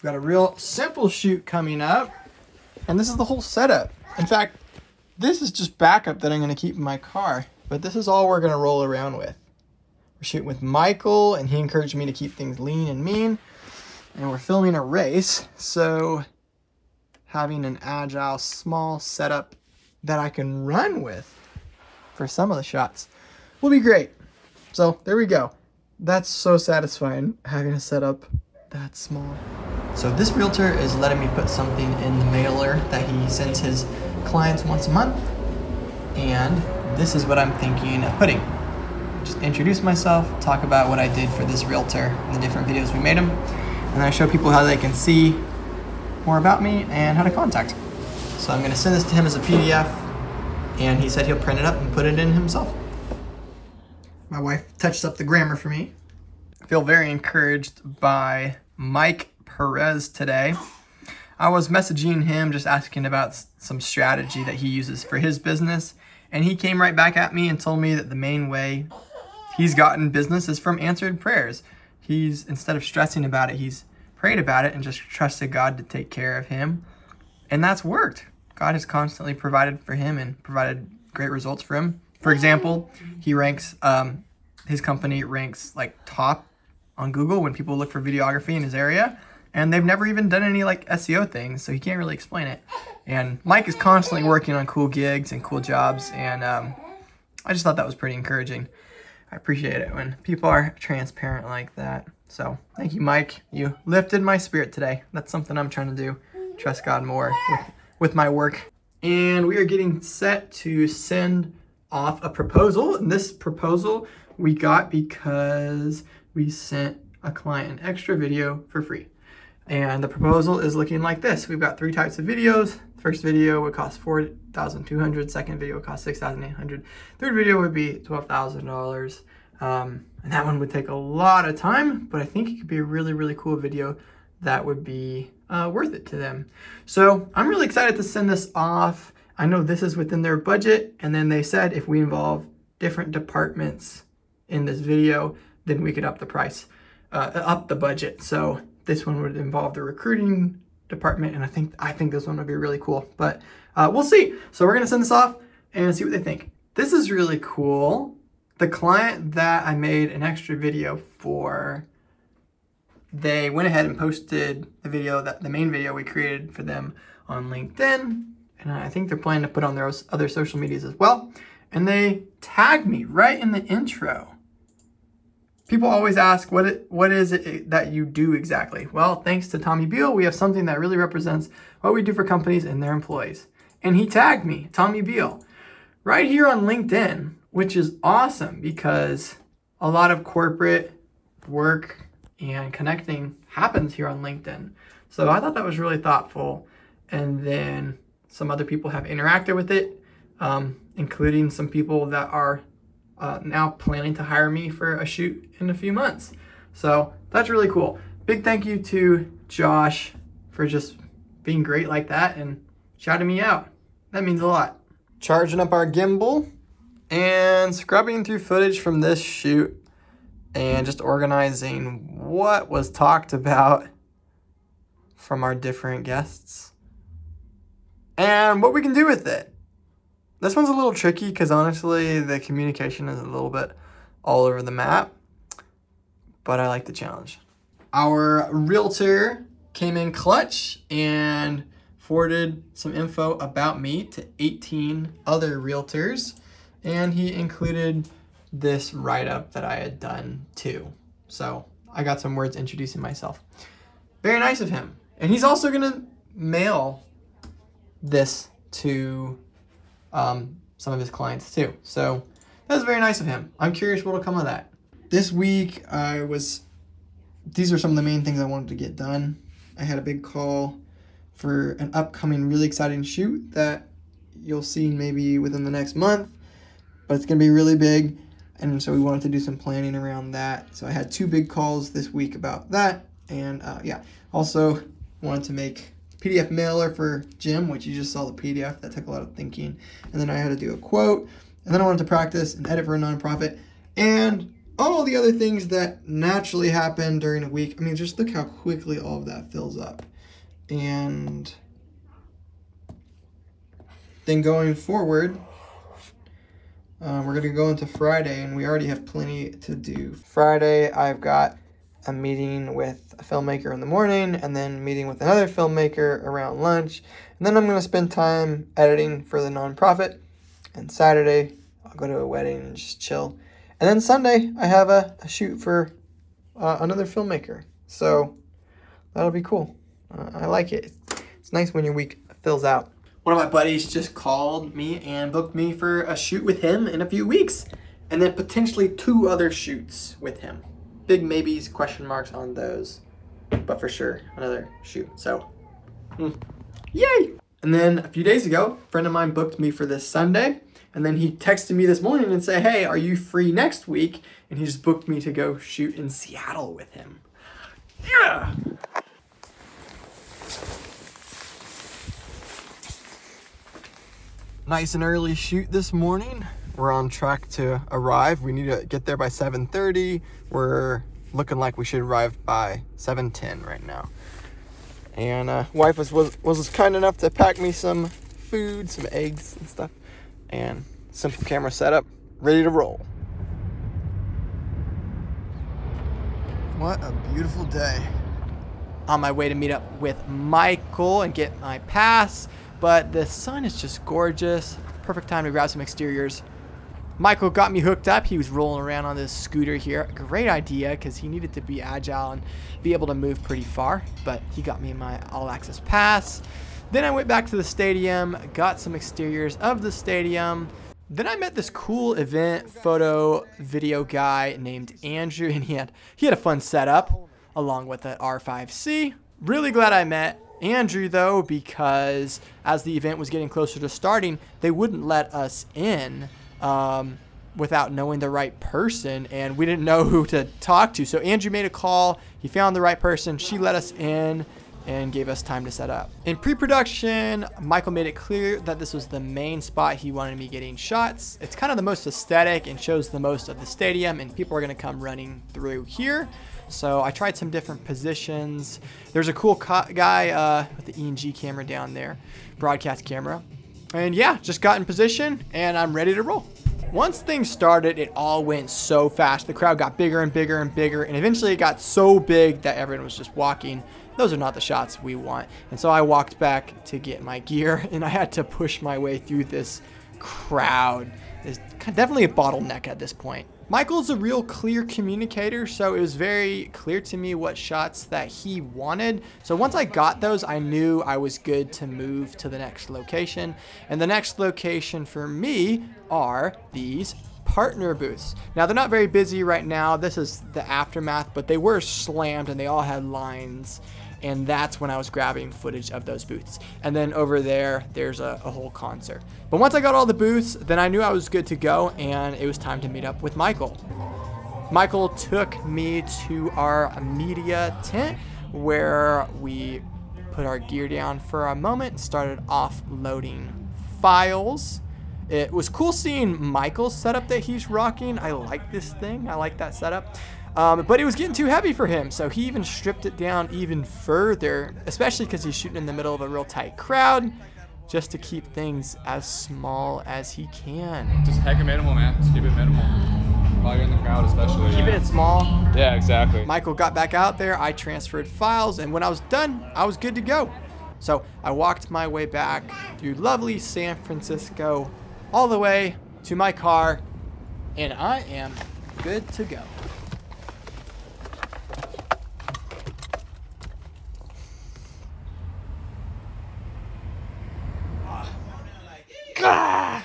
We've got a real simple shoot coming up, and this is the whole setup. In fact, this is just backup that I'm going to keep in my car, but this is all we're going to roll around with. We're shooting with Michael, and he encouraged me to keep things lean and mean, and we're filming a race, so having an agile, small setup that I can run with for some of the shots will be great. So there we go. That's so satisfying, having a setup that small. So this realtor is letting me put something in the mailer that he sends his clients once a month, and this is what I'm thinking of putting. Just introduce myself, talk about what I did for this realtor in the different videos we made him, and then I show people how they can see more about me and how to contact. So I'm going to send this to him as a PDF, and he said he'll print it up and put it in himself. My wife touched up the grammar for me. I feel very encouraged by Mike Perez today. I was messaging him just asking about some strategy that he uses for his business, and he came right back at me and told me that the main way he's gotten business is from answered prayers. He's, instead of stressing about it, he's prayed about it and just trusted God to take care of him. And that's worked. God has constantly provided for him and provided great results for him. For example, he ranks, his company ranks like top on Google when people look for videography in his area. And they've never even done any like SEO things, so he can't really explain it. And Mike is constantly working on cool gigs and cool jobs. And I just thought that was pretty encouraging. I appreciate it when people are transparent like that. So thank you, Mike. You lifted my spirit today. That's something I'm trying to do. Trust God more with my work. And we are getting set to send off a proposal. And this proposal we got because we sent a client an extra video for free. And the proposal is looking like this. We've got 3 types of videos. First video would cost $4,200. Second video would cost $6,800. Third video would be $12,000. And that one would take a lot of time, but I think it could be a really, really cool video that would be worth it to them. So I'm really excited to send this off. I know this is within their budget, and then they said if we involve different departments in this video, then we could up the price, up the budget. So this one would involve the recruiting department, and I think this one would be really cool, but we'll see. So we're gonna send this off and see what they think. This is really cool. The client that I made an extra video for, they went ahead and posted the video, the main video we created for them on LinkedIn, and I think they're planning to put on their other social medias as well. And they tagged me right in the intro. People always ask, what is it that you do exactly? Well, thanks to Tommy Beal, we have something that really represents what we do for companies and their employees. And he tagged me, Tommy Beal, right here on LinkedIn, which is awesome because a lot of corporate work and connecting happens here on LinkedIn. So I thought that was really thoughtful. And then some other people have interacted with it, including some people that are now planning to hire me for a shoot in a few months. So that's really cool. Big thank you to Josh for just being great like that and shouting me out. That means a lot. Charging up our gimbal and scrubbing through footage from this shoot and just organizing what was talked about from our different guests and what we can do with it. This one's a little tricky because honestly, the communication is a little bit all over the map, but I like the challenge. Our realtor came in clutch and forwarded some info about me to 18 other realtors, and he included this write-up that I had done too. So I got some words introducing myself. Very nice of him. And he's also gonna mail this to some of his clients too. So that's very nice of him. I'm curious what'll come of that. This week these are some of the main things I wanted to get done. I had a big call for an upcoming really exciting shoot that you'll see maybe within the next month, but it's gonna be really big. And so we wanted to do some planning around that. So I had 2 big calls this week about that. And yeah, also wanted to make PDF mailer for Jim, which you just saw the PDF. That took a lot of thinking. And then I had to do a quote. And then I wanted to practice and edit for a nonprofit. And all the other things that naturally happen during a week. I mean, just look how quickly all of that fills up. And then going forward, we're going to go into Friday, and we already have plenty to do. Friday, I've got a meeting with a filmmaker in the morning, and then meeting with another filmmaker around lunch. And then I'm going to spend time editing for the nonprofit. And Saturday, I'll go to a wedding and just chill. And then Sunday, I have a shoot for another filmmaker. So that'll be cool. I like it. It's nice when your week fills out. One of my buddies just called me and booked me for a shoot with him in a few weeks. And then potentially 2 other shoots with him. Big maybes, question marks on those. But for sure, another shoot. So, yay! And then a few days ago, a friend of mine booked me for this Sunday. And then he texted me this morning and said, hey, are you free next week? And he just booked me to go shoot in Seattle with him. Yeah! Nice and early shoot this morning. We're on track to arrive. We need to get there by 7:30. We're looking like we should arrive by 7:10 right now. And wife was kind enough to pack me some food, some eggs and stuff, and simple camera setup, ready to roll. What a beautiful day. On my way to meet up with Michael and get my pass, but the sun is just gorgeous. Perfect time to grab some exteriors. Michael got me hooked up. He was rolling around on this scooter here. Great idea, because he needed to be agile and be able to move pretty far, but he got me my all-access pass. Then I went back to the stadium, got some exteriors of the stadium. Then I met this cool event photo video guy named Andrew, and he had a fun setup along with an R5C. Really glad I met Andrew though, because as the event was getting closer to starting, they wouldn't let us in without knowing the right person, and we didn't know who to talk to. So Andrew made a call, he found the right person, she let us in and gave us time to set up. In pre-production, Michael made it clear that this was the main spot he wanted me getting shots. It's kind of the most aesthetic and shows the most of the stadium, and people are gonna come running through here. So I tried some different positions. There's a cool guy with the E&G camera down there, broadcast camera. And yeah, just got in position and I'm ready to roll. Once things started, it all went so fast. The crowd got bigger and bigger and bigger, and eventually it got so big that everyone was just walking. Those are not the shots we want. And so I walked back to get my gear, and I had to push my way through this crowd. It's definitely a bottleneck at this point. Michael's a real clear communicator, so it was very clear to me what shots that he wanted. So once I got those, I knew I was good to move to the next location. And the next location for me are these partner booths. Now, they're not very busy right now. This is the aftermath, but they were slammed and they all had lines. And that's when I was grabbing footage of those booths. And then over there, there's a whole concert. But once I got all the booths, then I knew I was good to go, and it was time to meet up with Michael. Michael took me to our media tent where we put our gear down for a moment, started offloading files. It was cool seeing Michael's setup that he's rocking. I like this thing, I like that setup. But it was getting too heavy for him, so he even stripped it down even further, especially because he's shooting in the middle of a real tight crowd, just to keep things as small as he can. Just heck of minimal, man. Just keep it minimal. While you're in the crowd, especially. Keeping it small. Yeah, exactly. Michael got back out there, I transferred files, and when I was done, I was good to go. So I walked my way back through lovely San Francisco, all the way to my car, and I am good to go. Ah!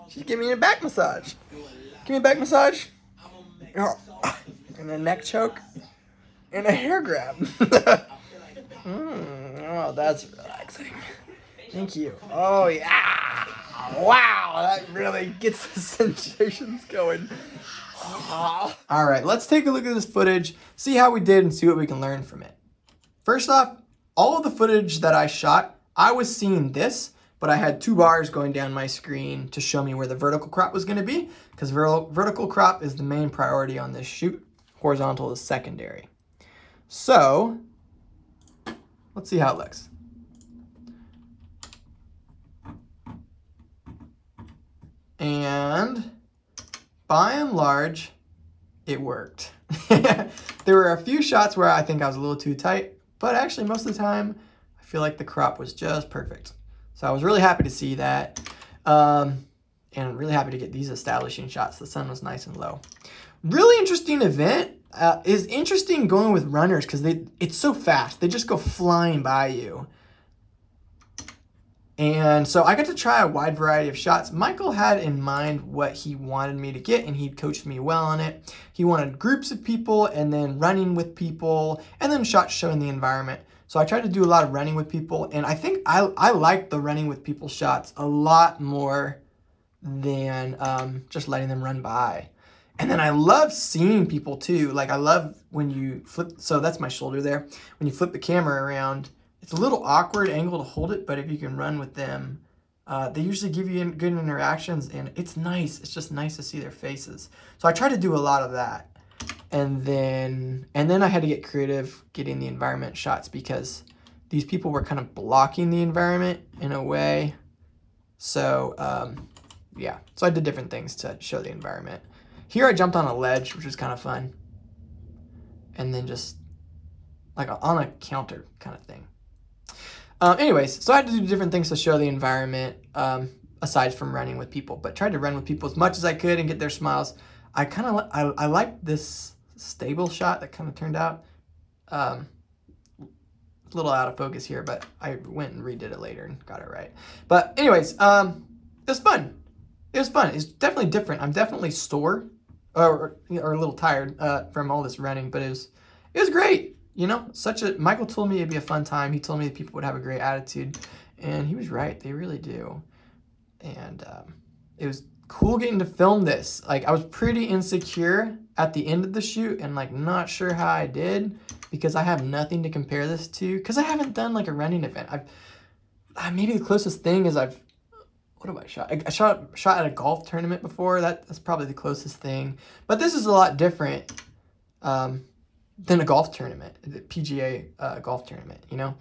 She's giving me a back massage. Give me a back massage. Oh, and a neck choke. And a hair grab. Oh, that's relaxing. Thank you. Oh, yeah. Wow, that really gets the sensations going. Oh. All right, let's take a look at this footage, see how we did, and see what we can learn from it. First off, all of the footage that I shot, I was seeing this, but I had 2 bars going down my screen to show me where the vertical crop was going to be, because vertical crop is the main priority on this shoot. Horizontal is secondary. So let's see how it looks. And by and large, it worked. There were a few shots where I think I was a little too tight, but actually most of the time, I feel like the crop was just perfect. So I was really happy to see that, and really happy to get these establishing shots. The sun was nice and low. Really interesting event. Is interesting going with runners because it's so fast. They just go flying by you. And so I got to try a wide variety of shots. Michael had in mind what he wanted me to get, and he coached me well on it. He wanted groups of people and then running with people and then shots showing the environment. So I tried to do a lot of running with people, and I think I liked the running with people shots a lot more than just letting them run by. And then I love seeing people too. Like I love when you flip, so that's my shoulder there. When you flip the camera around, it's a little awkward angle to hold it, but if you can run with them, they usually give you good interactions, and it's nice. It's just nice to see their faces. So I try to do a lot of that. And then I had to get creative getting the environment shots because these people were kind of blocking the environment in a way. So yeah, so I did different things to show the environment. Here I jumped on a ledge, which was kind of fun. And then just like on a counter kind of thing. Anyways, so I had to do different things to show the environment aside from running with people, but tried to run with people as much as I could and get their smiles. I liked this stable shot that kind of turned out a little out of focus here, but I went and redid it later and got it right. But anyways, it was fun. It was fun. It's definitely different. I'm definitely sore or a little tired from all this running, but it was great. You know, Michael told me it'd be a fun time. He told me that people would have a great attitude, and he was right. They really do. And it was cool getting to film this. Like, I was pretty insecure at the end of the shoot and like not sure how I did because I have nothing to compare this to because I haven't done like a running event. Maybe the closest thing is what have I shot? I shot at a golf tournament before. That's probably the closest thing. But this is a lot different than a golf tournament, the PGA golf tournament, you know?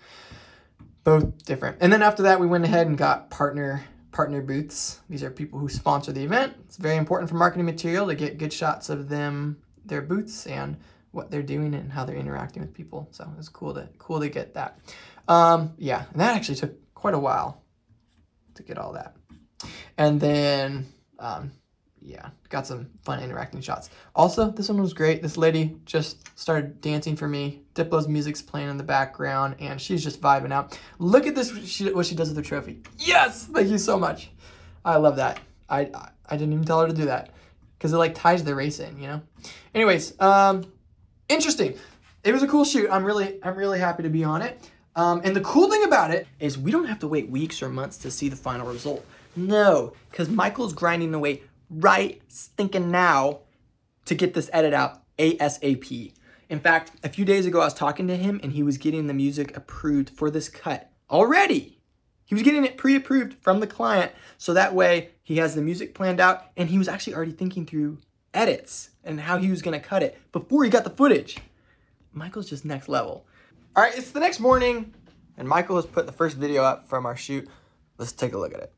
Both different. And then after that, we went ahead and got partner booths. These are people who sponsor the event. It's very important for marketing material to get good shots of their booths and what they're doing and how they're interacting with people. So it was cool to get that. Yeah, and that actually took quite a while to get all that. And then, yeah, got some fun interacting shots. Also, this one was great. This lady just started dancing for me. Diplo's music's playing in the background, and she's just vibing out. Look at this, what she does with the trophy. Yes! Thank you so much. I love that. I didn't even tell her to do that because it like ties the race in, you know? Anyways, interesting. It was a cool shoot. I'm really happy to be on it. And the cool thing about it is we don't have to wait weeks or months to see the final result. No, because Michael's grinding away right stinking now to get this edit out ASAP. In fact, a few days ago I was talking to him and he was getting the music approved for this cut already. He was getting it pre-approved from the client so that way he has the music planned out and he was actually already thinking through edits and how he was going to cut it before he got the footage. Michael's just next level. All right, it's the next morning and Michael has put the first video up from our shoot. Let's take a look at it.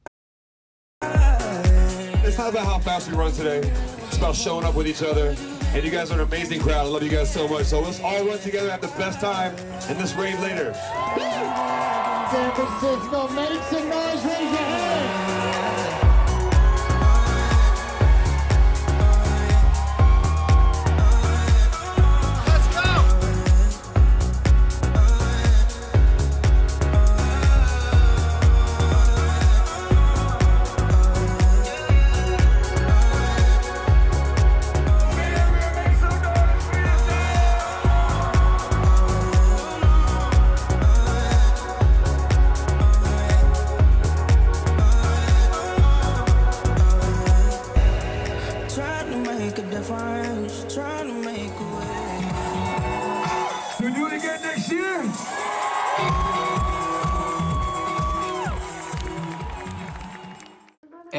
It's not about how fast we run today. It's about showing up with each other. And you guys are an amazing crowd. I love you guys so much. So let's all run together at the best time in this rave later. San Francisco, make some noise, raise your hand.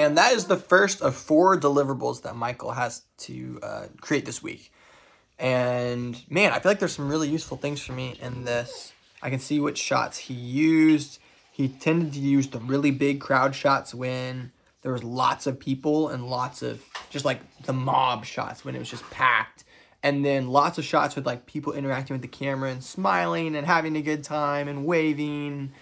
And that is the first of 4 deliverables that Michael has to create this week. And man, I feel like there's some really useful things for me in this. I can see which shots he used. He tended to use the really big crowd shots when there was lots of people, and lots of just like the mob shots when it was just packed. And then lots of shots with like people interacting with the camera and smiling and having a good time and waving.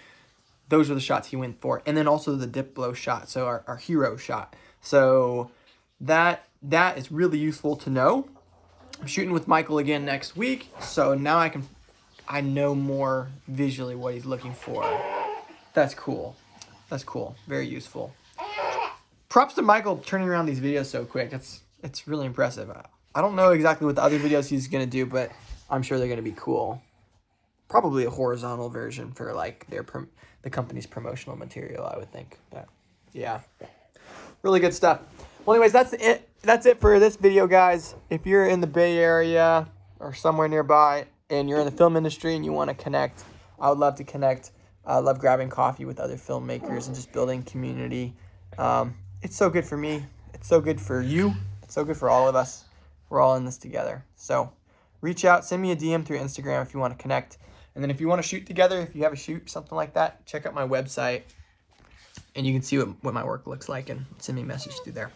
Those are the shots he went for. And then also the dip blow shot, so our hero shot. So that is really useful to know. I'm shooting with Michael again next week, so now I know more visually what he's looking for. That's cool. That's cool. Very useful. Props to Michael turning around these videos so quick. It's really impressive. I don't know exactly what the other videos he's gonna do, but I'm sure they're gonna be cool. Probably a horizontal version for like the company's promotional material, I would think. But yeah, really good stuff. Well, anyways, that's it. That's it for this video, guys. If you're in the Bay Area or somewhere nearby and you're in the film industry and you want to connect, I would love to connect. I love grabbing coffee with other filmmakers and just building community. It's so good for me. It's so good for you. It's so good for all of us. We're all in this together. So reach out, send me a DM through Instagram if you want to connect. And then if you want to shoot together, if you have a shoot, something like that, check out my website and you can see what my work looks like and send me a message through there.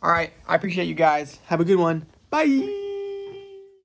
All right, I appreciate you guys. Have a good one. Bye.